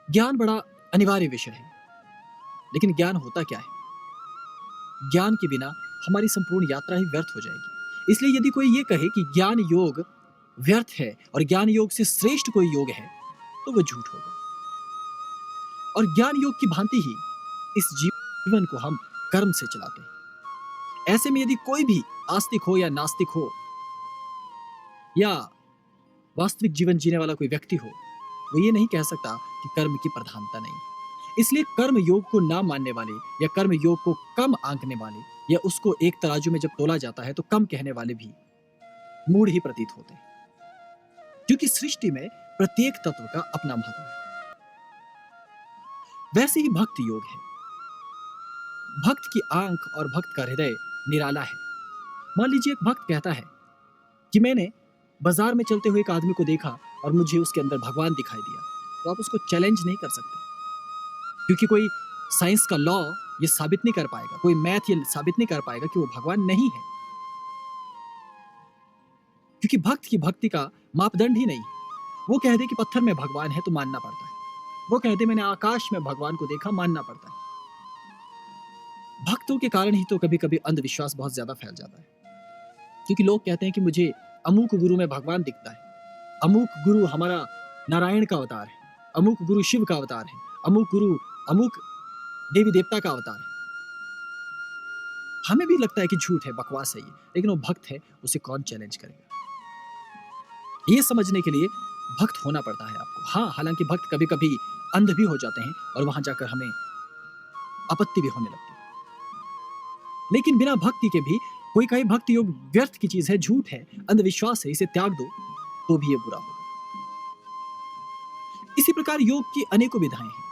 ज्ञान बड़ा अनिवार्य विषय है, लेकिन ज्ञान होता क्या है? ज्ञान के बिना हमारी संपूर्ण यात्रा ही व्यर्थ हो जाएगी। इसलिए यदि कोई ये कहे कि ज्ञान योग व्यर्थ है और ज्ञान योग से श्रेष्ठ कोई योग है, तो वो झूठ होगा। और ज्ञान योग की भांति ही इस जीवन को हम कर्म से चलाते हैं। ऐसे में यदि कोई भी आस्तिक हो या नास्तिक हो या वास्तविक जीवन जीने वाला कोई व्यक्ति हो, वो ये नहीं कह सकता कि कर्म की प्रधानता नहीं। इसलिए कर्म योग को ना मानने वाले या कर्म योग को कम आंकने वाले या उसको एक तराजू में जब तोला जाता है तो कम कहने वाले भी मूढ़ ही प्रतीत होते हैं। क्योंकि सृष्टि में प्रत्येक तत्व का अपना महत्व है। वैसे ही भक्ति योग है। भक्त की आंख और भक्त का हृदय निराला है। मान लीजिए एक भक्त कहता है कि मैंने बाजार में चलते हुए एक आदमी को देखा और मुझे उसके अंदर भगवान दिखाई दिया, तो आप उसको चैलेंज नहीं कर सकते, क्योंकि कोई साइंस का लॉ ये साबित नहीं कर पाएगा, कोई मैथ ये साबित नहीं कर पाएगा कि वो भगवान नहीं है। क्योंकि भक्त की भक्ति का मापदंड ही नहीं है। वो कह दे कि पत्थर में भगवान है तो मानना पड़ता है, वो कह दे मैंने आकाश में भगवान को देखा, मानना पड़ता है। भक्तों के कारण ही तो कभी कभी अंधविश्वास बहुत ज्यादा फैल जाता है, क्योंकि लोग कहते हैं कि मुझे अमुक गुरु में भगवान दिखता है, अमुक गुरु हमारा नारायण का अवतार है, अमुक गुरु शिव का अवतार है, अमुक गुरु अमुक देवी देवता का अवतार है। हमें भी लगता है कि झूठ है, बकवास है ये, लेकिन वो भक्त है, उसे कौन चैलेंज करेगा? ये समझने के लिए भक्त होना पड़ता है आपको। हाँ, हालांकि भक्त कभी कभी अंध भी हो जाते हैं और वहां जाकर हमें आपत्ति भी होने लगती है, लेकिन बिना भक्ति के भी कोई कहे भक्ति योग व्यर्थ की चीज है, झूठ है, अंधविश्वास है, इसे त्याग दो, तो भी ये बुरा होगा। इसी प्रकार योग की अनेकों विधाएं हैं।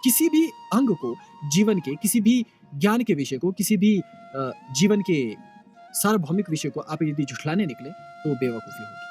किसी भी अंग को, जीवन के किसी भी ज्ञान के विषय को, किसी भी जीवन के सार्वभौमिक विषय को आप यदि झुठलाने निकले तो बेवकूफी होगी।